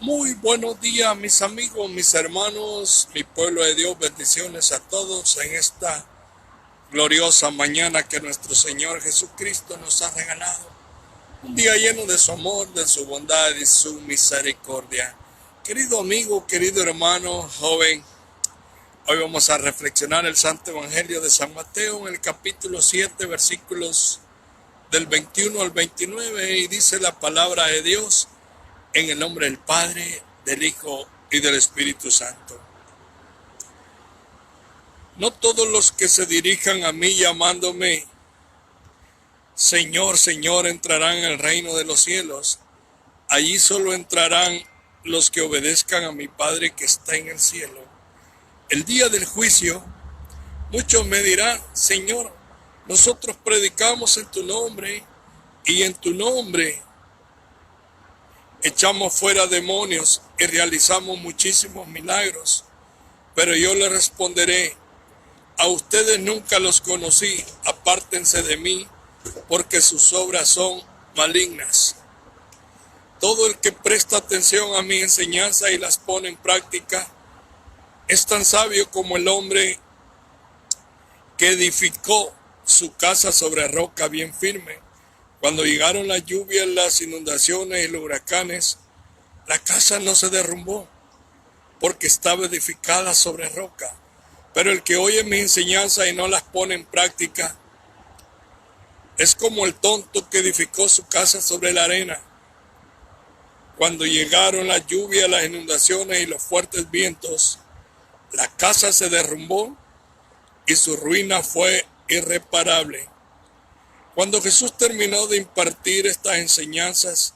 Muy buenos días, mis amigos, mis hermanos, mi pueblo de Dios. Bendiciones a todos en esta gloriosa mañana que nuestro Señor Jesucristo nos ha regalado. Un día lleno de su amor, de su bondad y su misericordia. Querido amigo, querido hermano, joven, hoy vamos a reflexionar el Santo Evangelio de San Mateo en el capítulo 7, versículos del 21 al 29, y dice la palabra de Dios: en el nombre del Padre, del Hijo y del Espíritu Santo. No todos los que se dirijan a mí llamándome Señor, Señor, entrarán en el reino de los cielos. Allí solo entrarán los que obedezcan a mi Padre que está en el cielo. El día del juicio, muchos me dirán: Señor, nosotros predicamos en tu nombre, y en tu nombre echamos fuera demonios y realizamos muchísimos milagros. Pero yo le responderé: a ustedes nunca los conocí, apártense de mí, porque sus obras son malignas. Todo el que presta atención a mi enseñanza y las pone en práctica es tan sabio como el hombre que edificó su casa sobre roca bien firme. Cuando llegaron las lluvias, las inundaciones y los huracanes, la casa no se derrumbó, porque estaba edificada sobre roca. Pero el que oye mi enseñanza y no las pone en práctica es como el tonto que edificó su casa sobre la arena. Cuando llegaron las lluvias, las inundaciones y los fuertes vientos, la casa se derrumbó y su ruina fue irreparable. Cuando Jesús terminó de impartir estas enseñanzas,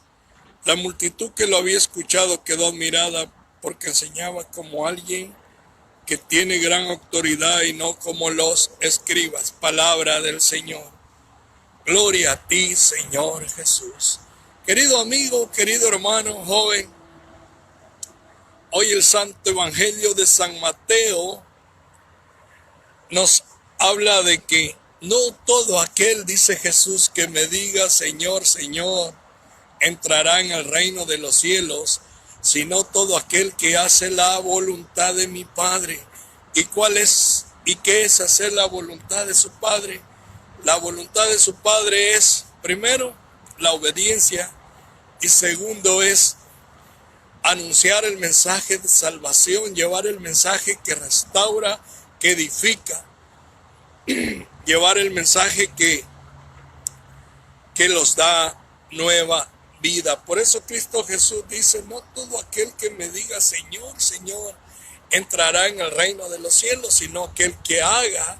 la multitud que lo había escuchado quedó admirada, porque enseñaba como alguien que tiene gran autoridad y no como los escribas. Palabra del Señor. Gloria a ti, Señor Jesús. Querido amigo, querido hermano, joven, hoy el Santo Evangelio de San Mateo nos habla de que no todo aquel, dice Jesús, que me diga Señor, Señor, entrará en el reino de los cielos, sino todo aquel que hace la voluntad de mi Padre. ¿Y cuál es? ¿Y qué es hacer la voluntad de su Padre? La voluntad de su Padre es, primero, la obediencia, y segundo es anunciar el mensaje de salvación, llevar el mensaje que restaura, que edifica, llevar el mensaje que los da nueva vida. Por eso Cristo Jesús dice: no todo aquel que me diga Señor, Señor, entrará en el reino de los cielos, sino aquel que haga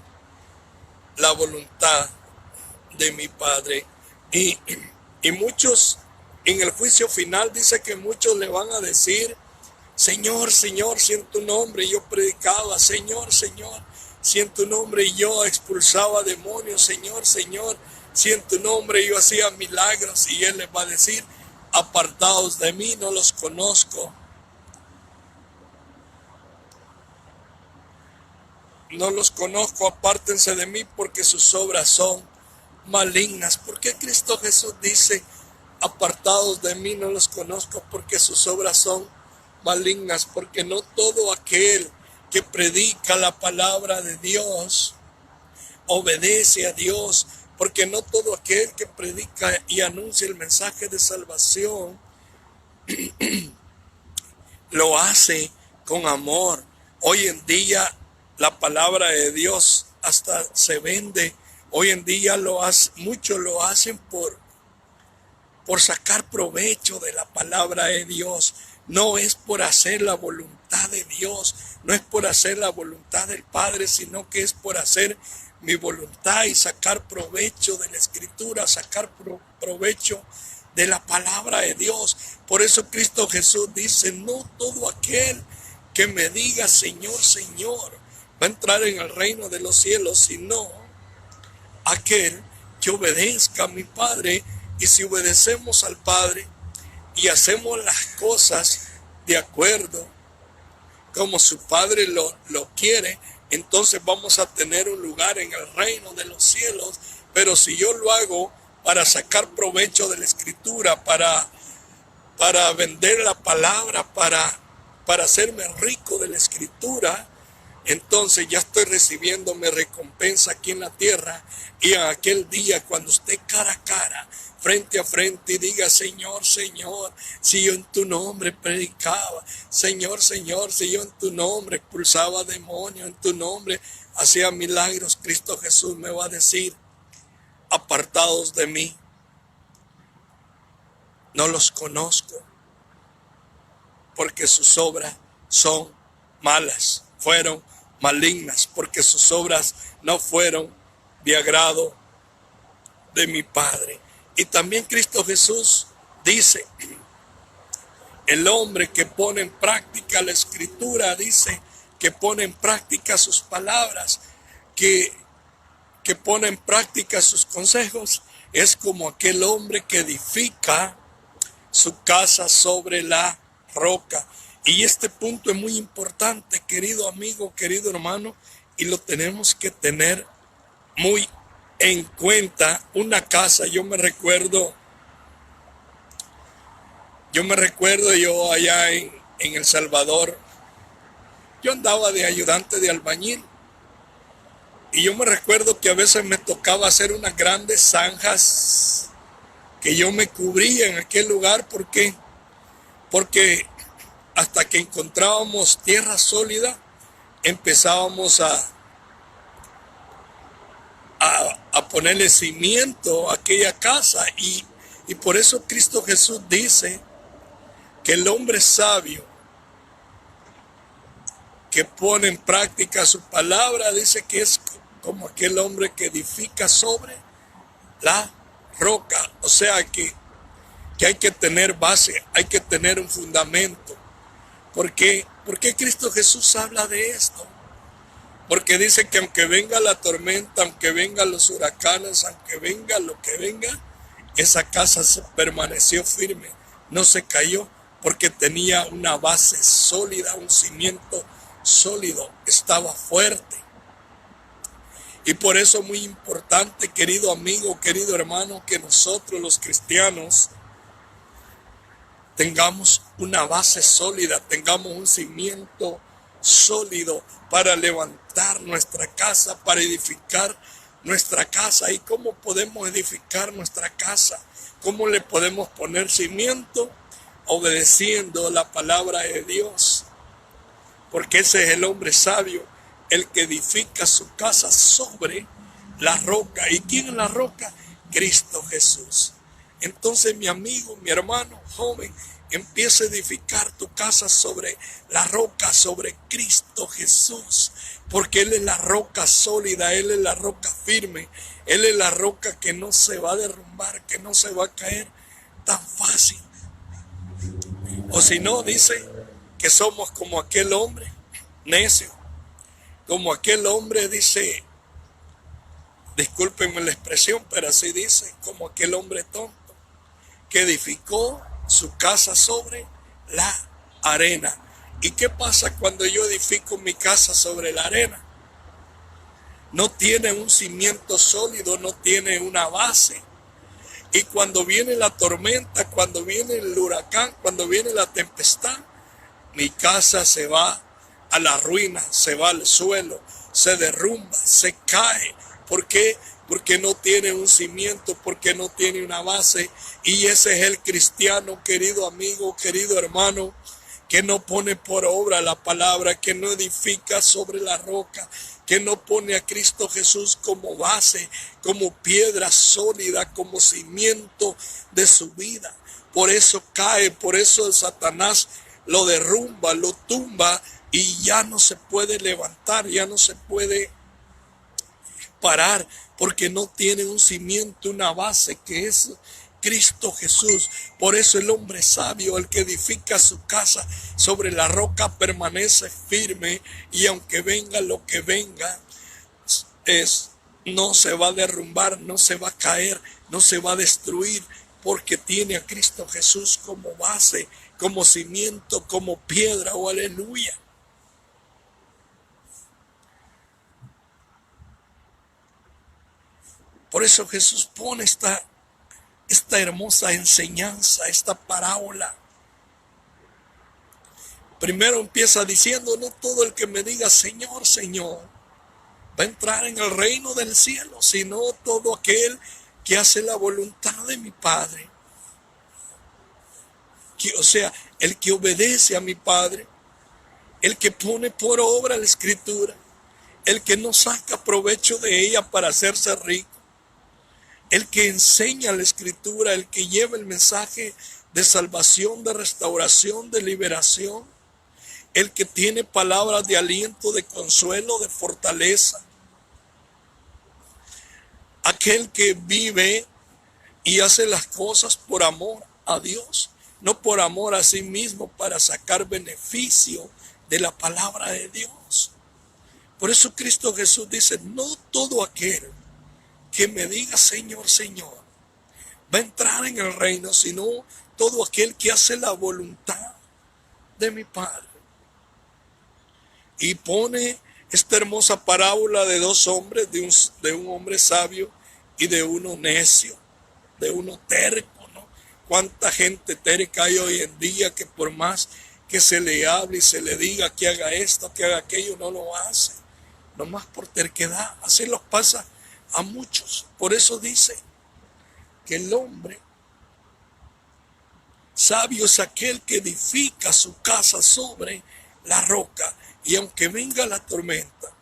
la voluntad de mi Padre. Y muchos, en el juicio final, dice que muchos le van a decir: Señor, Señor, si en tu nombre yo predicaba, Señor, Señor, si en tu nombre yo expulsaba demonios, Señor, Señor, si en tu nombre yo hacía milagros. Y Él les va a decir: apartaos de mí, no los conozco. No los conozco, apártense de mí, porque sus obras son malignas. ¿Por qué Cristo Jesús dice: apartados de mí, no los conozco? Porque sus obras son malignas. Porque no todo aquel que predica la palabra de Dios obedece a Dios. Porque no todo aquel que predica y anuncia el mensaje de salvación lo hace con amor. Hoy en día la palabra de Dios hasta se vende. Hoy en día muchos lo hacen por sacar provecho de la palabra de Dios. No es por hacer la voluntad de Dios, no es por hacer la voluntad del Padre, sino que es por hacer mi voluntad y sacar provecho de la Escritura, sacar provecho de la palabra de Dios. Por eso Cristo Jesús dice: no todo aquel que me diga Señor, Señor, va a entrar en el reino de los cielos, sino aquel que obedezca a mi Padre. Y si obedecemos al Padre y hacemos las cosas de acuerdo como su Padre lo quiere, entonces vamos a tener un lugar en el reino de los cielos. Pero si yo lo hago para sacar provecho de la Escritura, para para vender la palabra, para hacerme rico de la escritura, entonces ya estoy recibiendo mi recompensa aquí en la tierra. Y en aquel día, cuando esté cara a cara, frente a frente, y diga: Señor, Señor, si yo en tu nombre predicaba, Señor, Señor, si yo en tu nombre expulsaba demonios, en tu nombre hacía milagros, Cristo Jesús me va a decir: apartados de mí, no los conozco, porque sus obras son malas, fueron malignas, porque sus obras no fueron de agrado de mi Padre. Y también Cristo Jesús dice: el hombre que pone en práctica la escritura, dice que pone en práctica sus palabras, que pone en práctica sus consejos, es como aquel hombre que edifica su casa sobre la roca. Y este punto es muy importante, querido amigo, querido hermano, y lo tenemos que tener muy en cuenta. Una casa, yo me recuerdo yo allá en El Salvador, yo andaba de ayudante de albañil, y yo me recuerdo que a veces me tocaba hacer unas grandes zanjas que yo me cubría en aquel lugar. ¿Por qué? Porque hasta que encontrábamos tierra sólida, empezábamos a ponerle cimiento a aquella casa. Y por eso Cristo Jesús dice que el hombre sabio que pone en práctica su palabra, dice que es como aquel hombre que edifica sobre la roca. O sea que hay que tener base, hay que tener un fundamento. ¿Por qué? ¿Por qué Cristo Jesús habla de esto? Porque dice que aunque venga la tormenta, aunque vengan los huracanes, aunque venga lo que venga, esa casa permaneció firme, no se cayó, porque tenía una base sólida, un cimiento sólido, estaba fuerte. Y por eso es muy importante, querido amigo, querido hermano, que nosotros los cristianos tengamos una base sólida, tengamos un cimiento sólido para levantar nuestra casa, para edificar nuestra casa. ¿Y cómo podemos edificar nuestra casa? ¿Cómo le podemos poner cimiento? Obedeciendo la palabra de Dios. Porque ese es el hombre sabio, el que edifica su casa sobre la roca. ¿Y quién es la roca? Cristo Jesús. Entonces, mi amigo, mi hermano, joven, empieza a edificar tu casa sobre la roca, sobre Cristo Jesús, porque Él es la roca sólida, Él es la roca firme, Él es la roca que no se va a derrumbar, que no se va a caer tan fácil. O si no, dice que somos como aquel hombre necio, como aquel hombre, dice, discúlpenme la expresión, pero así dice, como aquel hombre tonto que edificó su casa sobre la arena. ¿Y qué pasa cuando yo edifico mi casa sobre la arena? No tiene un cimiento sólido, no tiene una base. Y cuando viene la tormenta, cuando viene el huracán, cuando viene la tempestad, mi casa se va a la ruina, se va al suelo, se derrumba, se cae. ¿Por qué? Porque no tiene un cimiento, porque no tiene una base. Y ese es el cristiano, querido amigo, querido hermano, que no pone por obra la palabra, que no edifica sobre la roca, que no pone a Cristo Jesús como base, como piedra sólida, como cimiento de su vida. Por eso cae, por eso el Satanás lo derrumba, lo tumba, y ya no se puede levantar, ya no se puede parar, porque no tiene un cimiento, una base, que es Cristo Jesús. Por eso el hombre sabio, el que edifica su casa sobre la roca, permanece firme, y aunque venga lo que venga, no se va a derrumbar, no se va a caer, no se va a destruir, porque tiene a Cristo Jesús como base, como cimiento, como piedra. ¡Oh, aleluya! Por eso Jesús pone esta hermosa enseñanza, esta parábola, Primero empieza diciendo, no todo el que me diga Señor, Señor, va a entrar en el reino del cielo, sino todo aquel que hace la voluntad de mi Padre. O sea, el que obedece a mi Padre, el que pone por obra la Escritura, el que no saca provecho de ella para hacerse rico, el que enseña la Escritura, el que lleva el mensaje de salvación, de restauración, de liberación, el que tiene palabras de aliento, de consuelo, de fortaleza, aquel que vive y hace las cosas por amor a Dios, no por amor a sí mismo, para sacar beneficio de la palabra de Dios. Por eso Cristo Jesús dice, no todo aquel que me diga Señor, Señor, va a entrar en el reino, sino todo aquel que hace la voluntad de mi Padre. Y pone esta hermosa parábola de dos hombres, de un hombre sabio y de uno necio, de uno terco, ¿no? Cuánta gente terca hay hoy en día que por más que se le hable y se le diga que haga esto, que haga aquello, no lo hace, nomás por terquedad. Así los pasa a muchos. Por eso dice que el hombre sabio es aquel que edifica su casa sobre la roca, y aunque venga la tormenta,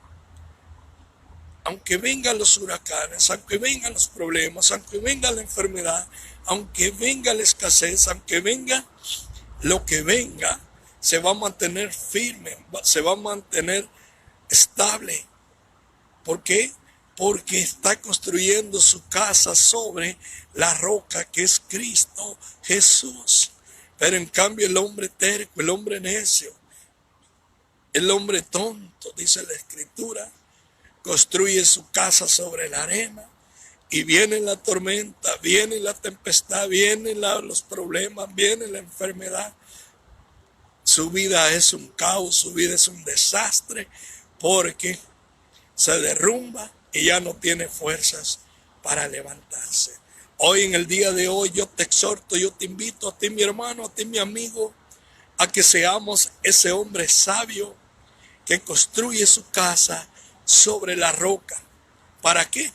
aunque vengan los huracanes, aunque vengan los problemas, aunque venga la enfermedad, aunque venga la escasez, aunque venga lo que venga, se va a mantener firme, se va a mantener estable. ¿Por qué? Porque está construyendo su casa sobre la roca que es Cristo Jesús. Pero en cambio el hombre terco, el hombre necio, el hombre tonto, dice la Escritura, construye su casa sobre la arena, y viene la tormenta, viene la tempestad, vienen los problemas, viene la enfermedad. Su vida es un caos, su vida es un desastre, porque se derrumba y ya no tiene fuerzas para levantarse. Hoy, en el día de hoy, yo te exhorto, yo te invito a ti, mi hermano, a ti, mi amigo, a que seamos ese hombre sabio que construye su casa sobre la roca. ¿Para qué?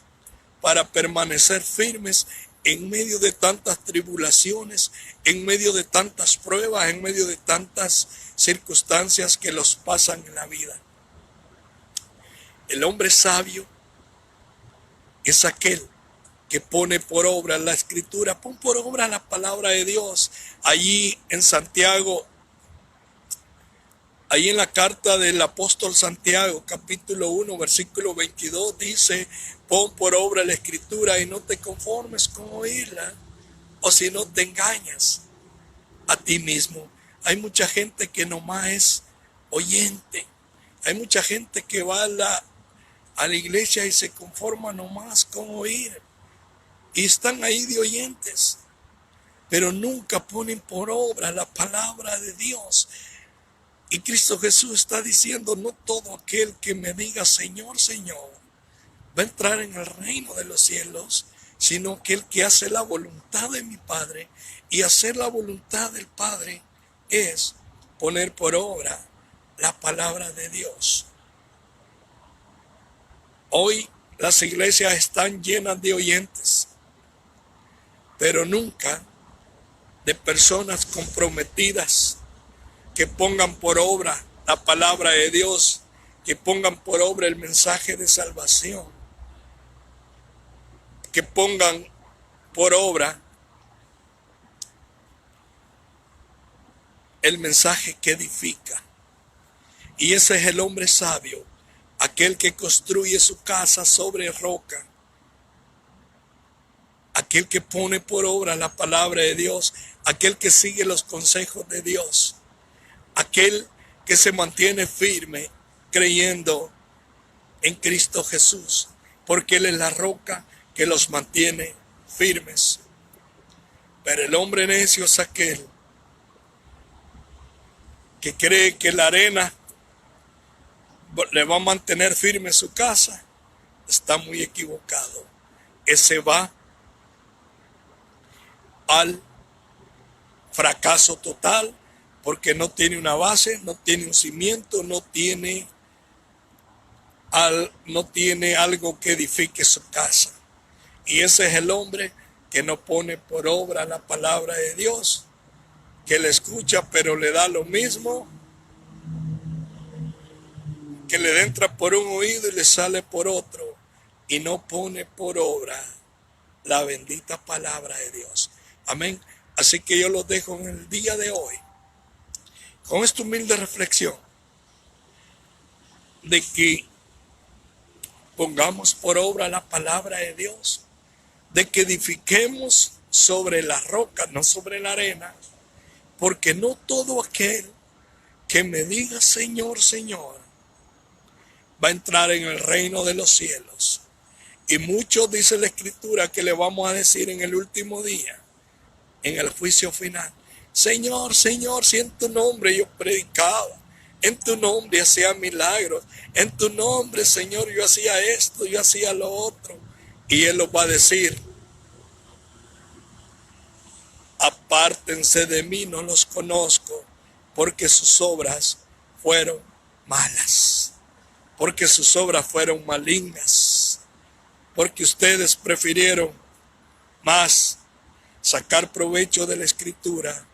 Para permanecer firmes en medio de tantas tribulaciones, en medio de tantas pruebas, en medio de tantas circunstancias que los pasan en la vida. El hombre sabio es aquel que pone por obra la Escritura, pon por obra la palabra de Dios. Allí en Santiago, ahí en la carta del apóstol Santiago, capítulo 1, versículo 22, dice, pon por obra la Escritura y no te conformes con oírla, o si no te engañas a ti mismo. Hay mucha gente que nomás es oyente. Hay mucha gente que va a la iglesia y se conforma nomás con oír. Y están ahí de oyentes, pero nunca ponen por obra la palabra de Dios. Y Cristo Jesús está diciendo, no todo aquel que me diga Señor, Señor, va a entrar en el reino de los cielos, sino aquel que hace la voluntad de mi Padre. Y hacer la voluntad del Padre es poner por obra la palabra de Dios. Hoy las iglesias están llenas de oyentes, pero nunca de personas comprometidas que pongan por obra la palabra de Dios, que pongan por obra el mensaje de salvación, que pongan por obra el mensaje que edifica. Y ese es el hombre sabio, aquel que construye su casa sobre roca, aquel que pone por obra la palabra de Dios, aquel que sigue los consejos de Dios, aquel que se mantiene firme creyendo en Cristo Jesús, porque Él es la roca que los mantiene firmes. Pero el hombre necio es aquel que cree que la arena le va a mantener firme su casa. Está muy equivocado. Ese va al fracaso total, porque no tiene una base, no tiene un cimiento, no tiene algo que edifique su casa. Y ese es el hombre que no pone por obra la palabra de Dios, que le escucha pero le da lo mismo, que le entra por un oído y le sale por otro, y no pone por obra la bendita palabra de Dios. Amén. Así que yo los dejo en el día de hoy con esta humilde reflexión de que pongamos por obra la palabra de Dios, de que edifiquemos sobre la roca, no sobre la arena, porque no todo aquel que me diga Señor, Señor, va a entrar en el reino de los cielos. Y muchos, dice la Escritura, que le vamos a decir en el último día, en el juicio final: Señor, Señor, si en tu nombre yo predicaba, en tu nombre hacía milagros, en tu nombre, Señor, yo hacía esto, yo hacía lo otro. Y Él los va a decir: apártense de mí, no los conozco, porque sus obras fueron malas, porque sus obras fueron malignas, porque ustedes prefirieron más sacar provecho de la Escritura,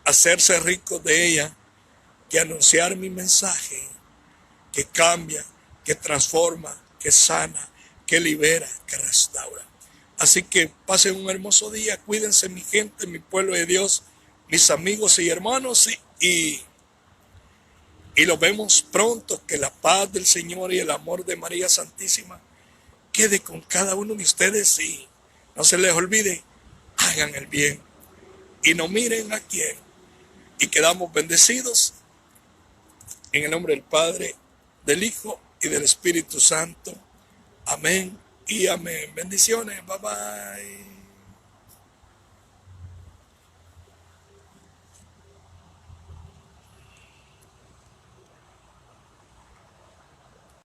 hacerse ricos de ella, que anunciar mi mensaje, que cambia, que transforma, que sana, que libera, que restaura. Así que pasen un hermoso día, cuídense mi gente, mi pueblo de Dios, mis amigos y hermanos, y los vemos pronto. Que la paz del Señor y el amor de María Santísima quede con cada uno de ustedes, y no se les olvide, hagan el bien y no miren a quién. Y quedamos bendecidos en el nombre del Padre, del Hijo y del Espíritu Santo. Amén y amén. Bendiciones. Bye bye.